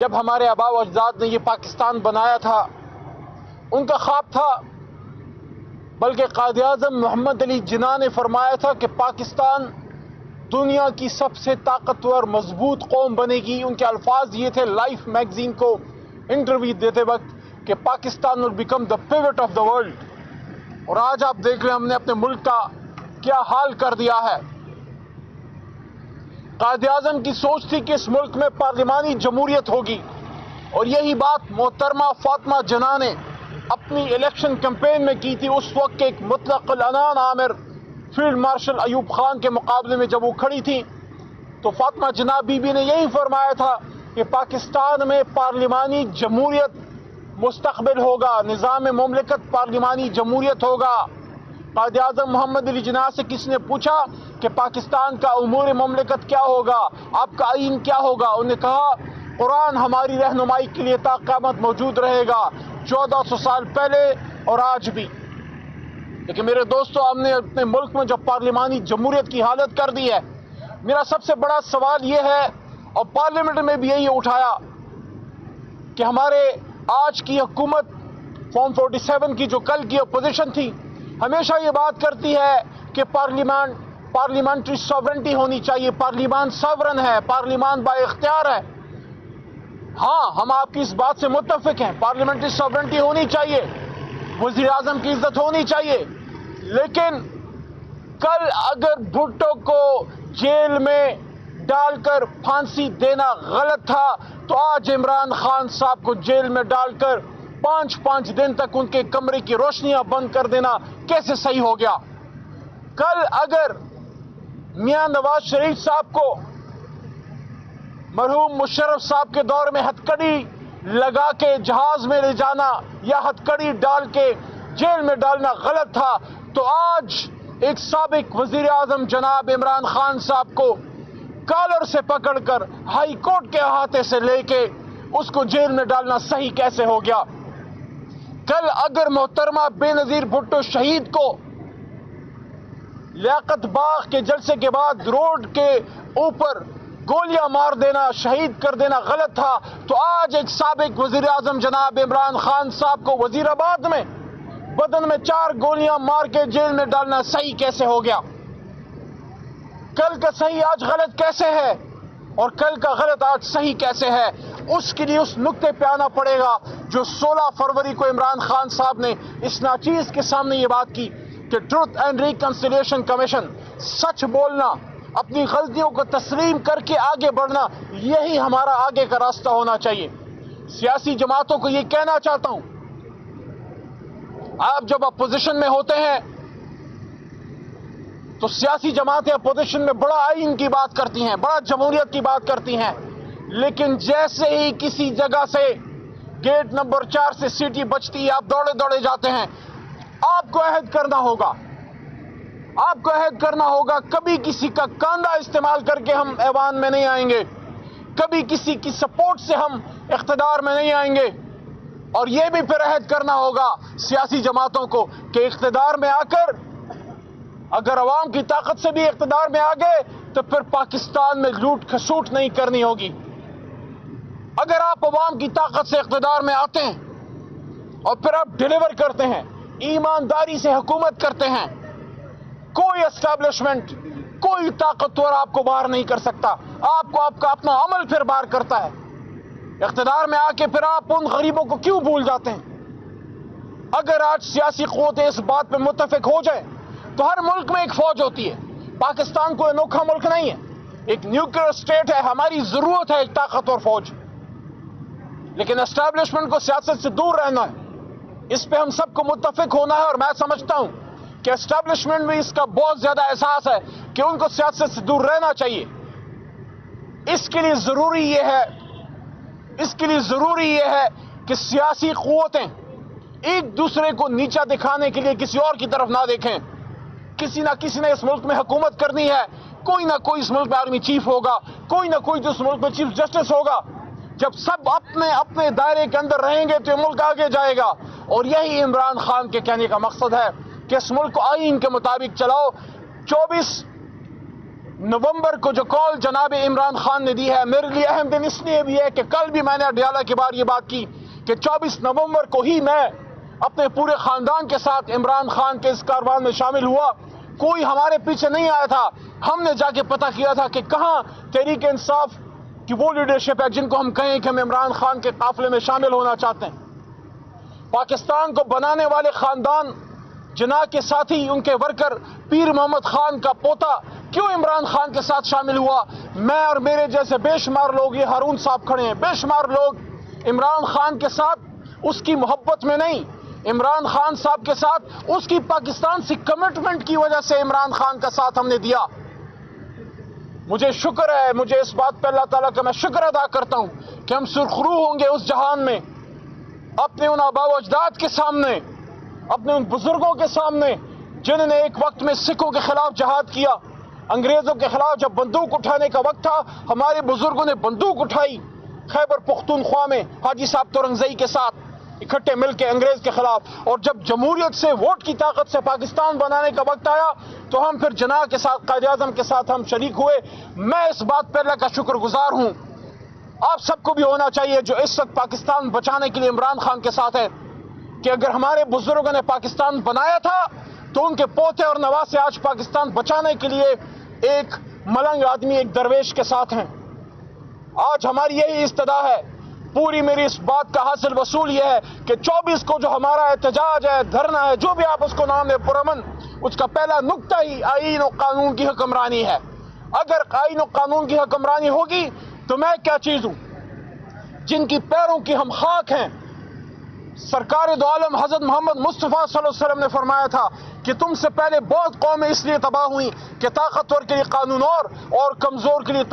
جب ہمارے آباء و اجداد نے یہ پاکستان بنایا تھا ان کا خواب تھا، بلکہ قائد اعظم محمد علی جناح نے فرمایا تھا کہ پاکستان دنیا کی سب سے طاقتور مضبوط قوم بنے گی۔ ان کے الفاظ یہ تھے لائف میگزین کو انٹرویو دیتے وقت کہ Pakistan will become the pivot of the world۔ اور آج آپ دیکھ لیں ہم نے اپنے ملک کا کیا حال کر دیا ہے۔ قائد اعظم کی سوچ تھی کہ اس ملک میں پارلیمانی جمہوریت ہوگی، اور یہی بات محترمہ فاطمہ جناح نے اپنی الیکشن کیمپین میں کی تھی۔ اس وقت کے ایک مطلق العنان آمر فیلڈ مارشل ایوب خان کے مقابلے میں جب وہ کھڑی تھی تو فاطمہ جناح بی بی نے یہی فرمایا تھا کہ پاکستان میں پارلیمانی جمہوریت مستقبل ہوگا، نظام مملکت پارلیمانی جمہوریت ہوگا۔ قائد اعظم محمد علی جناح سے کسی نے پوچھا کہ پاکستان کا امور مملکت کیا ہوگا، آپ کا آئین کیا ہوگا؟ انہوں نے کہا قرآن ہماری رہنمائی کے لیے تا قیامت موجود رہے گا، 1400 سال پہلے اور آج بھی۔ لیکن میرے دوستو، ہم نے اپنے ملک میں جو پارلیمانی جمہوریت کی حالت کر دی ہے، میرا سب سے بڑا سوال یہ ہے، اور پارلیمنٹ میں بھی یہی اٹھایا کہ ہمارے آج کی حکومت فارم 47 کی جو کل کی اپوزیشن تھی ہمیشہ یہ بات کرتی ہے کہ پارلیمنٹری ساورنٹی ہونی چاہیے، پارلیمان ساورن ہے، پارلیمان با اختیار ہے۔ ہاں، ہم آپ کی اس بات سے متفق ہیں، پارلیمنٹری ساورنٹی ہونی چاہیے، وزیر اعظم کی عزت ہونی چاہیے، لیکن کل اگر بھٹو کو جیل میں ڈال کر پھانسی دینا غلط تھا تو آج عمران خان صاحب کو جیل میں ڈال کر 5 دن تک ان کے کمرے کی روشنیاں بند کر دینا کیسے صحیح ہو گیا؟ کل اگر میاں نواز شریف صاحب کو مرحوم مشرف صاحب کے دور میں ہتھکڑی لگا کے جہاز میں لے جانا یا ہتھکڑی ڈال کے جیل میں ڈالنا غلط تھا، تو آج ایک سابق وزیر اعظم جناب عمران خان صاحب کو کالر سے پکڑ کر ہائی کورٹ کے احاطے سے لے کے اس کو جیل میں ڈالنا صحیح کیسے ہو گیا؟ کل اگر محترمہ بے نظیر بھٹو شہید کو لیاقت باغ کے جلسے کے بعد روڈ کے اوپر گولیاں مار دینا، شہید کر دینا غلط تھا، تو آج ایک سابق وزیر اعظم جناب عمران خان صاحب کو وزیر آباد میں بدن میں 4 گولیاں مار کے جیل میں ڈالنا صحیح کیسے ہو گیا؟ کل کا صحیح آج غلط کیسے ہے، اور کل کا غلط آج صحیح کیسے ہے؟ اس کے لیے اس نقطے پہ آنا پڑے گا جو 16 فروری کو عمران خان صاحب نے اس ناچیز کے سامنے یہ بات کی کہ ٹروتھ اینڈ ریکنسیلیشن کمیشن، سچ بولنا، اپنی غلطیوں کو تسلیم کر کے آگے بڑھنا، یہی ہمارا آگے کا راستہ ہونا چاہیے۔ سیاسی جماعتوں کو یہ کہنا چاہتا ہوں، آپ جب اپوزیشن میں ہوتے ہیں تو سیاسی جماعتیں اپوزیشن میں بڑا آئین کی بات کرتی ہیں، بڑا جمہوریت کی بات کرتی ہیں، لیکن جیسے ہی کسی جگہ سے گیٹ نمبر 4 سے سیٹی بچتی ہے آپ دوڑے جاتے ہیں۔ آپ کو عہد کرنا ہوگا کبھی کسی کا کاندھا استعمال کر کے ہم ایوان میں نہیں آئیں گے، کبھی کسی کی سپورٹ سے ہم اقتدار میں نہیں آئیں گے، اور یہ بھی پھر عہد کرنا ہوگا سیاسی جماعتوں کو کہ اقتدار میں آ کر اگر عوام کی طاقت سے بھی اقتدار میں آ گئے تو پھر پاکستان میں لوٹ کھسوٹ نہیں کرنی ہوگی۔ اگر آپ عوام کی طاقت سے اقتدار میں آتے ہیں اور پھر آپ ڈیلیور کرتے ہیں، ایمانداری سے حکومت کرتے ہیں، کوئی اسٹیبلشمنٹ، کوئی طاقتور آپ کو باہر نہیں کر سکتا، آپ کو آپ کا اپنا عمل پھر باہر کرتا ہے۔ اقتدار میں آ کے پھر آپ ان غریبوں کو کیوں بھول جاتے ہیں؟ اگر آج سیاسی قوتیں اس بات پہ متفق ہو جائیں تو ہر ملک میں ایک فوج ہوتی ہے۔ پاکستان کوئی انوکھا ملک نہیں ہے، ایک نیوکلیئر اسٹیٹ ہے، ہماری ضرورت ہے ایک طاقتور فوج، لیکن اسٹیبلشمنٹ کو سیاست سے دور رہنا ہے، اس پہ ہم سب کو متفق ہونا ہے، اور میں سمجھتا ہوں کہ اسٹیبلشمنٹ میں اس کا بہت زیادہ احساس ہے کہ ان کو سیاست سے دور رہنا چاہیے۔ اس کے لیے ضروری یہ ہے کہ سیاسی قوتیں ایک دوسرے کو نیچا دکھانے کے لیے کسی اور کی طرف نہ دیکھیں۔ کسی نہ کسی نے اس ملک میں حکومت کرنی ہے، کوئی نہ کوئی اس ملک میں آرمی چیف ہوگا، کوئی نہ کوئی جو اس ملک میں چیف جسٹس ہوگا۔ جب سب اپنے دائرے کے اندر رہیں گے تو یہ ملک آگے جائے گا، اور یہی عمران خان کے کہنے کا مقصد ہے کہ اس ملک کو آئین کے مطابق چلاؤ۔ نومبر کو جو کال جناب عمران خان نے دی ہے میرے لیے اہم دن اس لیے بھی ہے کہ کل بھی میں نے اڈیالہ کے بار یہ بات کی کہ 24 نومبر کو ہی میں اپنے پورے خاندان کے ساتھ عمران خان کے اس کاروان میں شامل ہوا. کوئی ہمارے پیچھے نہیں آیا تھا. ہم نے جا کے پتہ کیا تھا کہ کہاں تحریک انصاف کی وہ لیڈرشپ ہے جن کو ہم کہیں کہ ہم عمران خان کے قافلے میں شامل ہونا چاہتے ہیں. پاکستان کو بنانے والے خاندان جناح کے ساتھی ان کے ورکر پیر محمد خان کا پوتا کیوں عمران خان کے ساتھ شامل ہوا؟ میں اور میرے جیسے بے شمار لوگ، یہ ہارون صاحب کھڑے ہیں، بے شمار لوگ عمران خان کے ساتھ اس کی محبت میں نہیں، عمران خان صاحب کے ساتھ اس کی پاکستان سے کمٹمنٹ کی وجہ سے عمران خان کا ساتھ ہم نے دیا. مجھے شکر ہے، مجھے اس بات پہ اللہ تعالیٰ کا میں شکر ادا کرتا ہوں کہ ہم سرخرو ہوں گے اس جہان میں اپنے ان آبا و اجداد کے سامنے، اپنے ان بزرگوں کے سامنے جنہوں نے ایک وقت میں سکھوں کے خلاف جہاد کیا. انگریزوں کے خلاف جب بندوق اٹھانے کا وقت تھا ہمارے بزرگوں نے بندوق اٹھائی. خیبر پختونخوا میں حاجی صاحب تورنگزئی کے ساتھ اکٹھے مل کے انگریز کے خلاف، اور جب جمہوریت سے ووٹ کی طاقت سے پاکستان بنانے کا وقت آیا تو ہم پھر جناح کے ساتھ، قائد اعظم کے ساتھ ہم شریک ہوئے. میں اس بات پہ اللہ کا شکر گزار ہوں. آپ سب کو بھی ہونا چاہیے جو اس وقت پاکستان بچانے کے لیے عمران خان کے ساتھ ہے کہ اگر ہمارے بزرگوں نے پاکستان بنایا تھا تو ان کے پوتے اور نواسے آج پاکستان بچانے کے لیے ایک ملنگ آدمی، ایک درویش کے ساتھ ہیں. آج ہماری یہی استدا ہے. پوری میری اس بات کا حاصل وصول یہ ہے کہ 24 کو جو ہمارا احتجاج ہے، دھرنا ہے، جو بھی آپ اس کو نام دیں، پرامن، اس کا پہلا نقطہ ہی آئین و قانون کی حکمرانی ہے. اگر آئین و قانون کی حکمرانی ہوگی تو میں کیا چیز ہوں؟ جن کی پیروں کی ہم خاک ہیں. سرکار دو عالم حضرت محمد مصطفیٰ صلی اللہ علیہ وسلم نے فرمایا تھا کہ تم سے پہلے بہت قومیں اس لیے تباہ ہوئیں کہ طاقتور کے لیے قانون اور کمزور کے لیے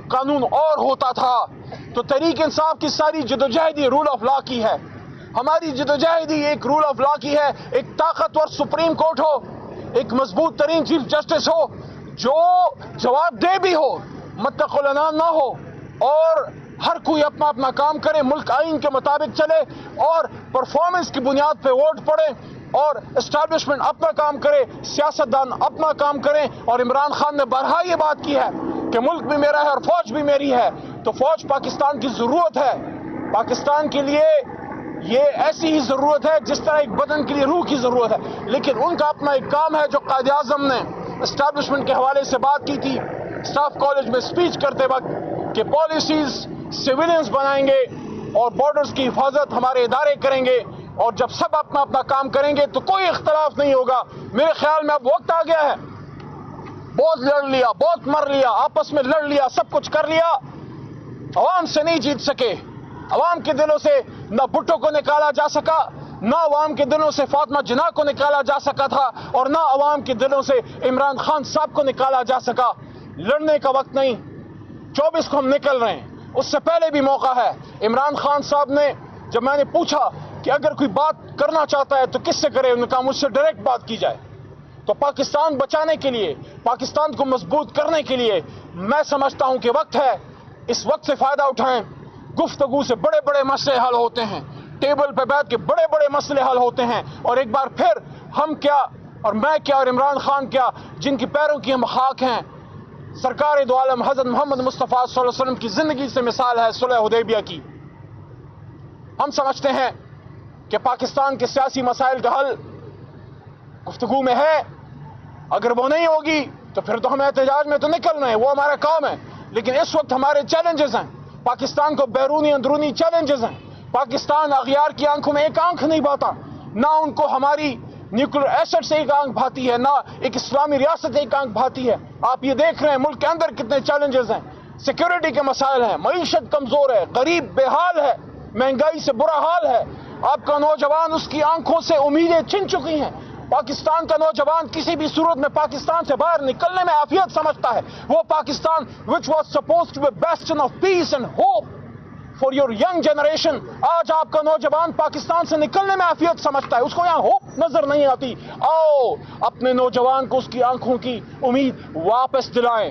قانون اور ہوتا تھا. تو تحریک انصاف کی ساری جدوجہد یہ رول آف لا کی ہے. ہماری جدوجہد ایک رول آف لا کی ہے. ایک طاقتور سپریم کورٹ ہو، ایک مضبوط ترین چیف جسٹس ہو جو جواب دہ بھی ہو، متق العنان نہ ہو، اور ہر کوئی اپنا اپنا کام کرے، ملک آئین کے مطابق چلے اور پرفارمنس کی بنیاد پہ ووٹ پڑے، اور اسٹیبلشمنٹ اپنا کام کرے، سیاستدان اپنا کام کریں. اور عمران خان نے بارہا یہ بات کی ہے کہ ملک بھی میرا ہے اور فوج بھی میری ہے. تو فوج پاکستان کی ضرورت ہے. پاکستان کے لیے یہ ایسی ہی ضرورت ہے جس طرح ایک بدن کے لیے روح کی ضرورت ہے. لیکن ان کا اپنا ایک کام ہے جو قائد اعظم نے اسٹیبلشمنٹ کے حوالے سے بات کی تھی اسٹاف کالج میں اسپیچ کرتے وقت کہ پالیسیز سیویلینز بنائیں گے اور بارڈرز کی حفاظت ہمارے ادارے کریں گے، اور جب سب اپنا اپنا کام کریں گے تو کوئی اختلاف نہیں ہوگا. میرے خیال میں اب وقت آ گیا ہے. بہت لڑ لیا، بہت مر لیا، آپس میں لڑ لیا، سب کچھ کر لیا، عوام سے نہیں جیت سکے. عوام کے دلوں سے نہ بھٹو کو نکالا جا سکا، نہ عوام کے دلوں سے فاطمہ جناح کو نکالا جا سکا تھا، اور نہ عوام کے دلوں سے عمران خان صاحب کو نکالا جا سکا. لڑنے کا وقت نہیں. 24 کو ہم نکل رہے ہیں، اس سے پہلے بھی موقع ہے. عمران خان صاحب نے جب میں نے پوچھا کہ اگر کوئی بات کرنا چاہتا ہے تو کس سے کرے، انہوں نے کہا مجھ سے ڈائریکٹ بات کی جائے. تو پاکستان بچانے کے لیے، پاکستان کو مضبوط کرنے کے لیے میں سمجھتا ہوں کہ وقت ہے. اس وقت سے فائدہ اٹھائیں. گفتگو سے بڑے بڑے مسئلے حل ہوتے ہیں، ٹیبل پہ بیٹھ کے بڑے بڑے مسئلے حل ہوتے ہیں. اور ایک بار پھر ہم کیا اور میں کیا اور عمران خان کیا، جن کی پیروں کی ہم خاک ہیں، سرکار دو عالم حضرت محمد مصطفیٰ صلی اللہ علیہ وسلم کی زندگی سے مثال ہے صلح حدیبیہ کی. ہم سمجھتے ہیں کہ پاکستان کے سیاسی مسائل کا حل گفتگو میں ہے. اگر وہ نہیں ہوگی تو پھر تو ہم احتجاج میں تو نکل رہے ہیں، وہ ہمارا کام ہے. لیکن اس وقت ہمارے چیلنجز ہیں، پاکستان کو بیرونی اندرونی چیلنجز ہیں. پاکستان اغیار کی آنکھوں میں ایک آنکھ نہیں بھاتا، نہ ان کو ہماری نیوکلیر ایسٹ سے ایک آنکھ بھاتی ہے، نہ ایک اسلامی ریاست ایک آنکھ بھاتی ہے. آپ یہ دیکھ رہے ہیں ملک کے اندر کتنے چیلنجز ہیں. سیکیورٹی کے مسائل ہیں، معیشت کمزور ہے، غریب بے حال ہے، مہنگائی سے برا حال ہے. آپ کا نوجوان، اس کی آنکھوں سے امیدیں چھن چکی ہیں. پاکستان کا نوجوان کسی بھی صورت میں پاکستان سے باہر نکلنے میں عافیت سمجھتا ہے. وہ Pakistan which was supposed to be bastion of peace and hope for your young generation، آج آپ کا نوجوان پاکستان سے نکلنے میں عافیت سمجھتا ہے. اس کو یہاں ہوپ نظر نہیں آتی. آؤ اپنے نوجوان کو اس کی آنکھوں کی امید واپس دلائیں.